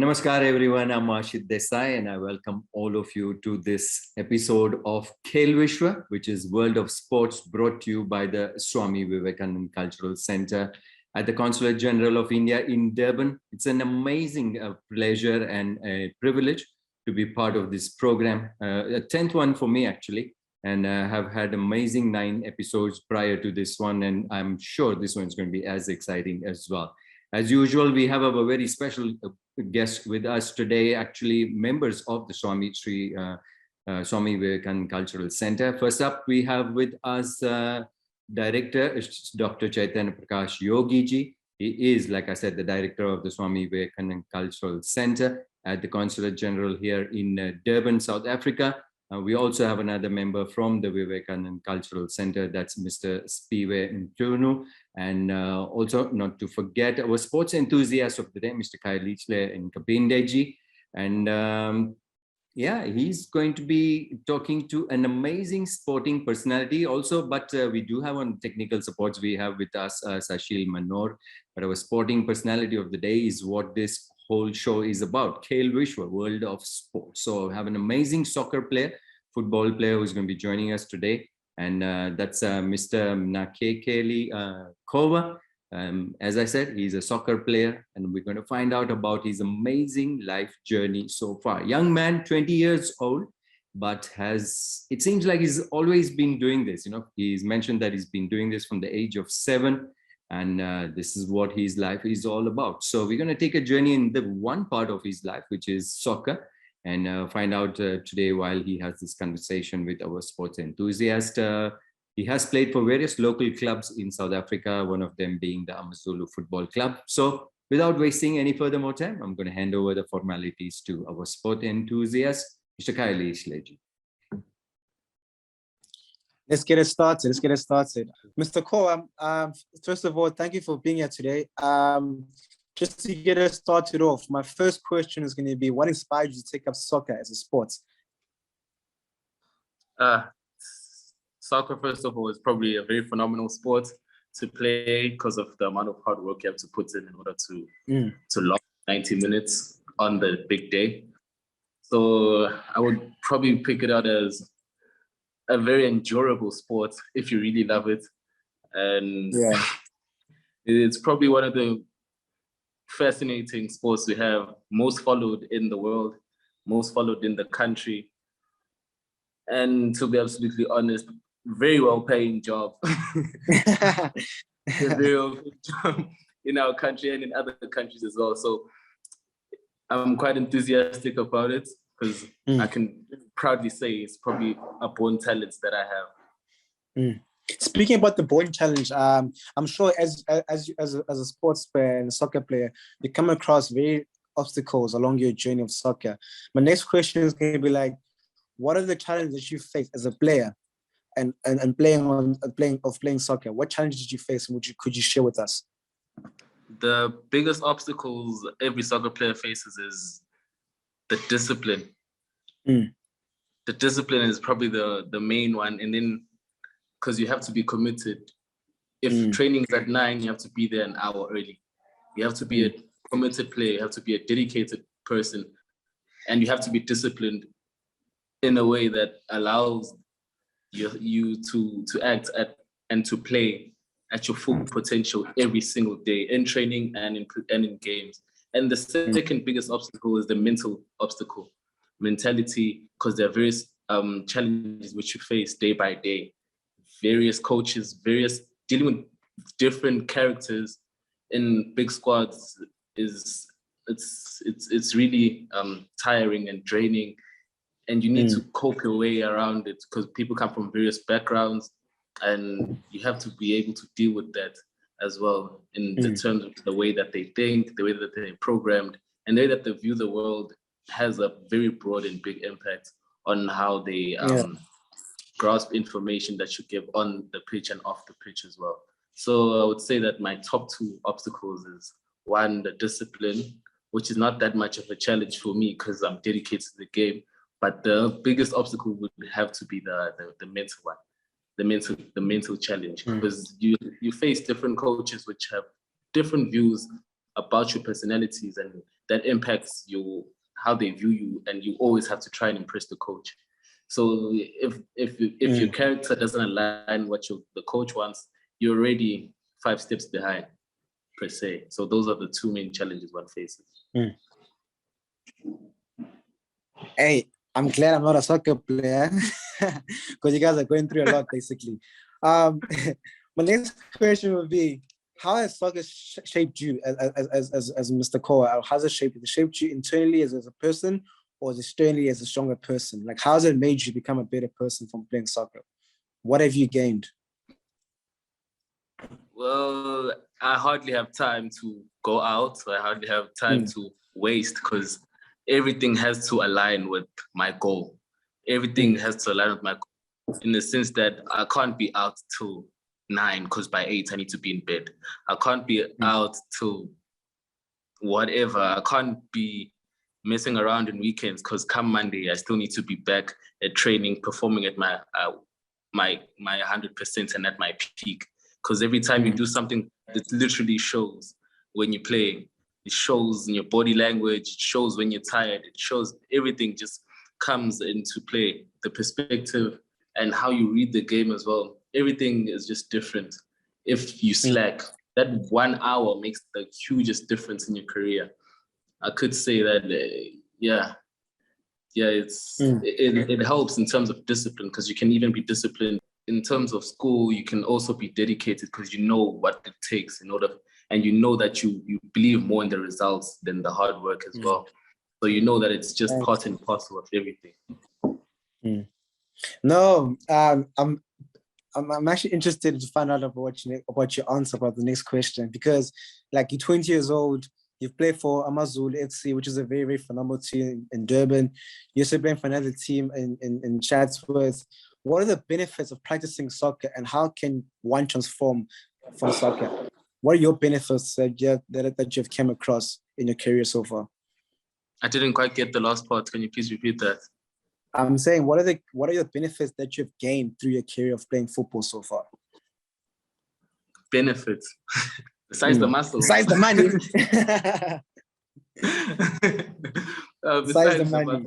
Namaskar everyone, I'm Ashit Desai and I welcome all of you to this episode of Khel Vishwa, which is World of Sports, brought to you by the Swami Vivekananda Cultural Center at the Consulate General of India in Durban. It's an amazing pleasure and a privilege to be part of this program, a 10th one for me actually, and have had amazing 9 episodes prior to this one, and I'm sure this one's going to be as exciting as well. As usual, we have a very special guest with us today, actually members of the Swami Vivekananda Cultural Center. First up, we have with us Director Dr. Chaitanya Prakash Yogi ji. He is, like I said, the director of the Swami Vivekananda Cultural Center at the Consulate General here in Durban, South Africa. We also have another member from the Vivekananda Cultural Center, that's Mr. Spiwe Ntunu. And also not to forget our sports enthusiast of the day, Mr. Khayelihle Nkabinde ji. And yeah, he's going to be talking to an amazing sporting personality also, but we do have on technical supports, we have with us Sashil Manor, but our sporting personality of the day is what this whole show is about, Khelvishwa World of Sports. So we have an amazing soccer player, football player who's going to be joining us today. And that's Mr. Mnakekeli Khowa. As I said, he's a soccer player, and we're going to find out about his amazing life journey so far. Young man, 20 years old, but it seems like he's always been doing this. You know, he's mentioned that he's been doing this from the age of 7, and this is what his life is all about. So we're going to take a journey in the one part of his life, which is soccer, and find out today while he has this conversation with our sports enthusiast. He has played for various local clubs in South Africa, one of them being the Amazulu Football Club. So without wasting any further more time, I'm going to hand over the formalities to our sport enthusiast, Mr. Khayelihle. Let's get it started. Mr. Khowa, first of all, thank you for being here today. Just to get us started off, my first question is going to be, what inspired you to take up soccer as a sport? Soccer, first of all, is probably a very phenomenal sport to play because of the amount of hard work you have to put in order to last 90 minutes on the big day. So I would probably pick it out as a very endurable sport if you really love it. And yeah, it's probably one of the fascinating sports we have, most followed in the world, most followed in the country, and to be absolutely honest, very well paying job. Very well paid job in our country and in other countries as well. So I'm quite enthusiastic about it because I can proudly say it's probably a born talent that I have. Speaking about the born challenge, I'm sure as a sports player and a soccer player, you come across very obstacles along your journey of soccer. My next question is going to be like, what are the challenges that you face as a player and playing soccer? What challenges did you face, and could you share with us? The biggest obstacles every soccer player faces is the discipline. The discipline is probably the main one, and then because you have to be committed. If training is at 9, you have to be there an hour early. You have to be a committed player. You have to be a dedicated person, and you have to be disciplined in a way that allows you to act at and to play at your full potential every single day in training and in games. And the second biggest obstacle is the mental obstacle, mentality, because there are various challenges which you face day by day. Various coaches, dealing with different characters in big squads it's really tiring and draining, and you need to cope your way around it because people come from various backgrounds, and you have to be able to deal with that as well in the terms of the way that they think, the way that they're programmed, and the way that they view the world has a very broad and big impact on how they grasp information that you give on the pitch and off the pitch as well. So I would say that my top 2 obstacles is, 1, the discipline, which is not that much of a challenge for me because I'm dedicated to the game. But the biggest obstacle would have to be the mental one, the mental challenge, because you face different coaches which have different views about your personalities, and that impacts how they view you, and you always have to try and impress the coach. So if your character doesn't align what the coach wants, you're already 5 steps behind, per se. So those are the 2 main challenges one faces. Hey, I'm glad I'm not a soccer player because you guys are going through a lot, basically. My next question would be, how has soccer shaped you as Mr. Khowa? How has it shaped you? Has it shaped you internally as a person, or externally as a stronger person? Like, how has it made you become a better person from playing soccer? What have you gained? Well, I hardly have time to go out. So I hardly have time to waste, because everything has to align with my goal. Everything has to align with my goal, in the sense that I can't be out till 9 because by 8 I need to be in bed. I can't be out till whatever. I can't be messing around on weekends, because come Monday I still need to be back at training, performing at my 100% and at my peak. Because every time you do something, it literally shows when you're playing. It shows in your body language. It shows when you're tired. It shows everything just comes into play. The perspective and how you read the game as well. Everything is just different. If you slack, that 1 hour makes the hugest difference in your career. I could say that, it helps in terms of discipline, because you can even be disciplined. In terms of school, you can also be dedicated because you know what it takes in order, and you know that you believe more in the results than the hard work as well. So you know that it's just part and parcel of everything. No, I'm actually interested to find out about your answer about the next question, because like, you're 20 years old, you've played for Amazulu FC, which is a very, very phenomenal team in Durban. You're also playing for another team in Chatsworth. What are the benefits of practicing soccer, and how can one transform from soccer? What are your benefits that you've come across in your career so far? I didn't quite get the last part. Can you please repeat that? I'm saying, what are your benefits that you've gained through your career of playing football so far? Benefits? Besides the muscle. Besides the money. Besides the money.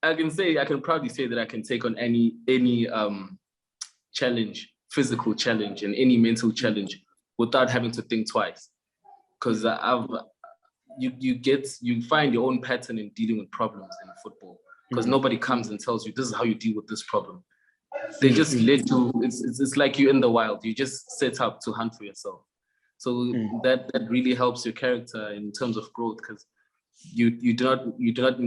I can proudly say that I can take on any challenge, physical challenge, and any mental challenge without having to think twice. Because you find your own pattern in dealing with problems in football. Because nobody comes and tells you this is how you deal with this problem. They just let you. It's like you're in the wild. You just set up to hunt for yourself. So that really helps your character in terms of growth, because you do not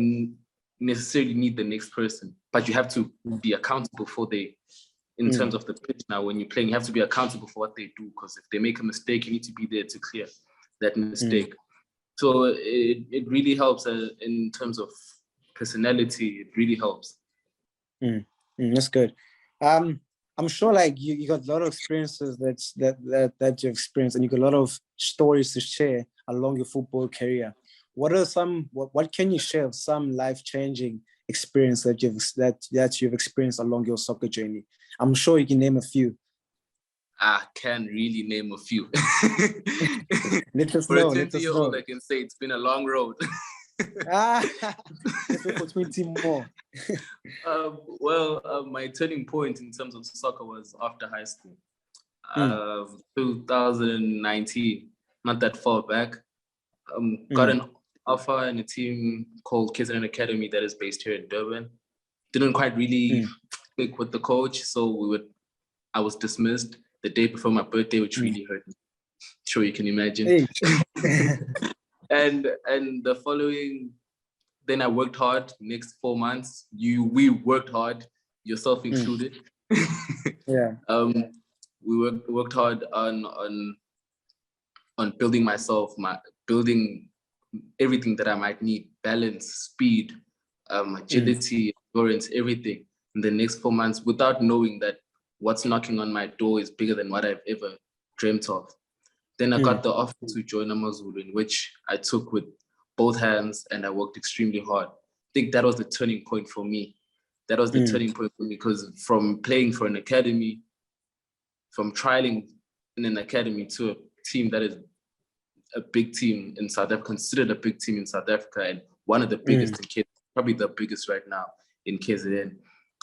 necessarily need the next person, but you have to be accountable for in terms of the pitch. Now, when you're playing, you have to be accountable for what they do, because if they make a mistake, you need to be there to clear that mistake. So it really helps in terms of personality. It really helps. That's good. I'm sure like you got a lot of experiences that you experienced, and you got a lot of stories to share along your football career. What can you share of some life-changing experience that you've experienced along your soccer journey? I'm sure you can name a few. I can really name a few. Let us For know. a 20-year-old, I can say it's been a long road. Let's go for 20 more. My turning point in terms of soccer was after high school. 2019, not that far back. Got an offer in a team called Khayelihle Academy that is based here in Durban. Didn't quite really click with the coach, so I was dismissed the day before my birthday, which really hurt me. Sure, you can imagine. And the following, then I worked hard. Next 4 months, we worked hard, yourself included. We worked hard on building myself, building everything that I might need: balance, speed, agility, endurance, everything. In the next 4 months, without knowing that what's knocking on my door is bigger than what I've ever dreamt of. Then I got the offer to join Amazulu, in which I took with both hands, and I worked extremely hard. I think that was the turning point for me. Because from playing for an academy, from trialing in an academy to a team that is a big team in South Africa, considered a big team in South Africa, and one of the biggest in KZN, probably the biggest right now in KZN,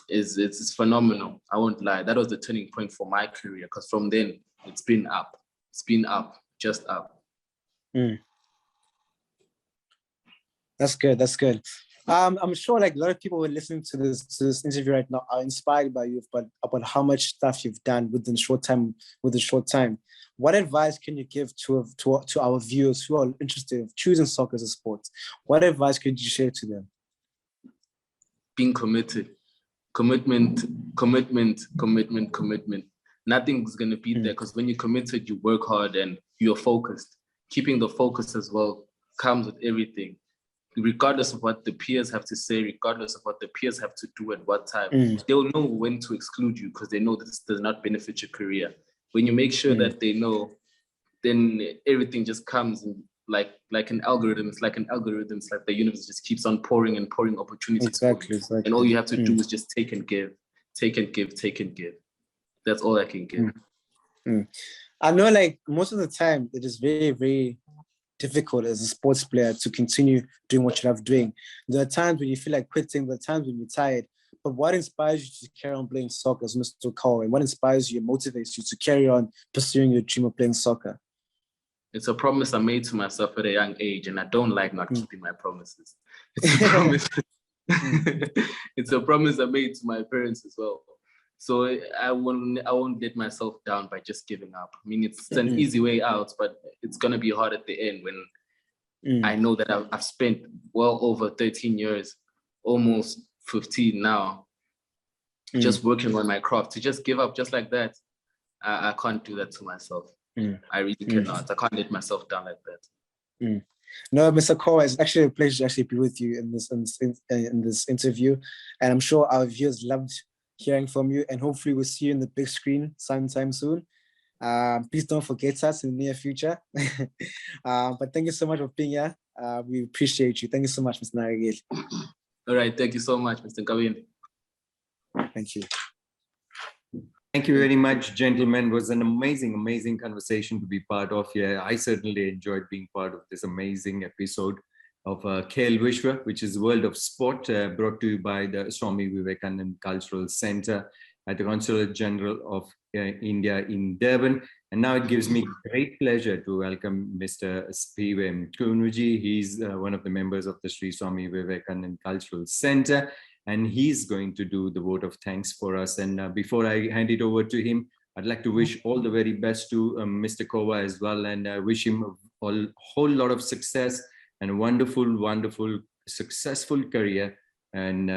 it's phenomenal. I won't lie. That was the turning point for my career, because from then it's been up. It's been up, just up. That's good. That's good. I'm sure like a lot of people who are listening to this interview right now are inspired by you, but about how much stuff you've done within short time. What advice can you give to our viewers who are interested in choosing soccer as a sport? What advice could you share to them? Being committed. Commitment. Nothing's going to be there, because when you're committed, you work hard and you're focused. Keeping the focus as well comes with everything. Regardless of what the peers have to say, regardless of what the peers have to do at what time, they'll know when to exclude you, because they know that this does not benefit your career. When you make sure that they know, then everything just comes in like an algorithm. It's like an algorithm. It's like the universe just keeps on pouring and pouring opportunities. Exactly. And all you have to do is just take and give. That's all I can give. I know, like, most of the time, it is very, very difficult as a sports player to continue doing what you love doing. There are times when you feel like quitting, there are times when you're tired. But what inspires you to carry on playing soccer, as Mr. Khowa? And what inspires you and motivates you to carry on pursuing your dream of playing soccer? It's a promise I made to myself at a young age, and I don't like not keeping my promises. It's a promise. It's a promise I made to my parents as well. So I won't let myself down by just giving up. I mean, it's an easy way out, but it's gonna be hard at the end when I know that I've spent well over 13 years, almost 15 now, just working on my craft. To just give up just like that, I can't do that to myself. I really cannot. I can't let myself down like that. No, Mr. Khowa, it's actually a pleasure to actually be with you in this interview, and I'm sure our viewers loved hearing from you, and hopefully we'll see you in the big screen sometime soon. Please don't forget us in the near future. But thank you so much for being here. We appreciate you. Thank you so much, Mr. Mnakekeli. All right, thank you so much, Mr. Nkabinde. Thank you. Thank you very much, gentlemen. It was an amazing conversation to be part of here. I certainly enjoyed being part of this amazing episode of Khel Vishwa, which is World of Sport, brought to you by the Swami Vivekananda Cultural Center at the Consulate General of India in Durban. And now it gives me great pleasure to welcome Mr. Spiwe Mtunuji. He's one of the members of the Sri Swami Vivekananda Cultural Center, and he's going to do the vote of thanks for us. And before I hand it over to him, I'd like to wish all the very best to Mr. Khowa as well, and wish him a whole lot of success and a wonderful, successful career. And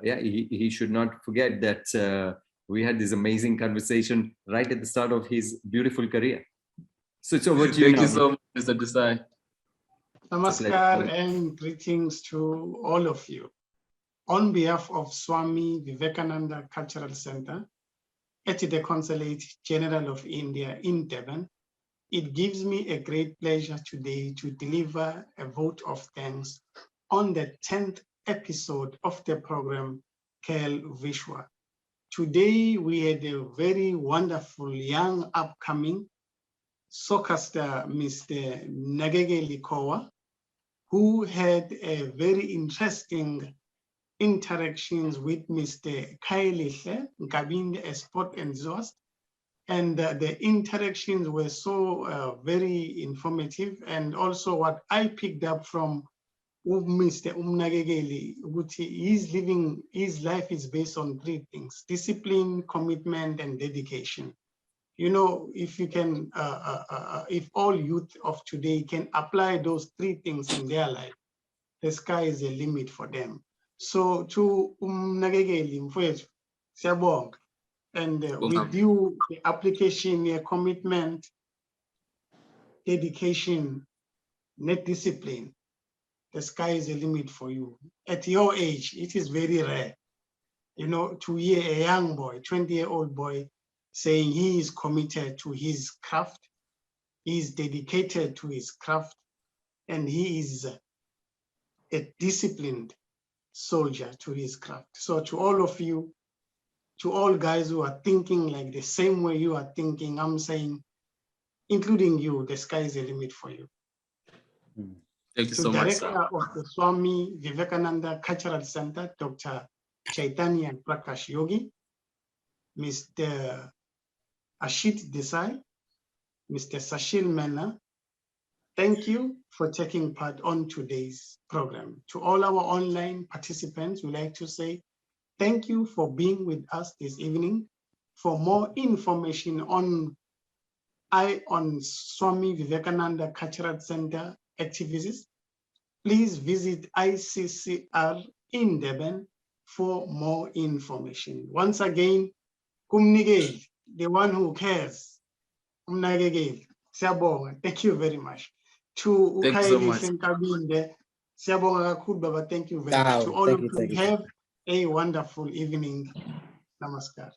yeah, he should not forget that we had this amazing conversation right at the start of his beautiful career. So it's over to you. Thank you so much, Mr. Desai. Namaskar and greetings to all of you. On behalf of Swami Vivekananda Cultural Center at the Consulate General of India in Durban, it gives me a great pleasure today to deliver a vote of thanks on the 10th episode of the program, Khel Vishwa. Today, we had a very wonderful young upcoming soccer star, Mr. Mnakekeli Khowa, who had a very interesting interactions with Mr. Khayelihle Nkabinde, a sport enthusiast. And the interactions were so very informative. And also what I picked up from Mr. Mnakekeli, his life is based on three things: discipline, commitment, and dedication. You know, if you can, if all youth of today can apply those three things in their life, the sky is the limit for them. So to Mnakekeli mfowethu, siyabonga. And with you, the application, commitment, dedication, net discipline, the sky is the limit for you. At your age, it is very rare, you know, to hear a young boy, 20-year-old boy, saying he is committed to his craft, he is dedicated to his craft, and he is a disciplined soldier to his craft. So to all of you, to all guys who are thinking like the same way you are thinking, I'm saying, including you, the sky is the limit for you. Thank you to so much, Director sir. of the Swami Vivekananda Cultural Center, Dr. Chaitanya Prakash Yogi, Mr. Ashit Desai, Mr. Sashil Mena. Thank you for taking part on today's program. To all our online participants, we'd like to say thank you for being with us this evening. For more information on Swami Vivekananda Cultural Center activities, please visit ICCR in Durban for more information. Once again, Kumnigeli, the one who cares. Mnakekeli, siyabonga. Thank you very much. To Thank you so much. Khayelihle Nkabinde, siyabonga kakhulu baba. Thank you very much. To all of you, have a wonderful evening. Namaskar.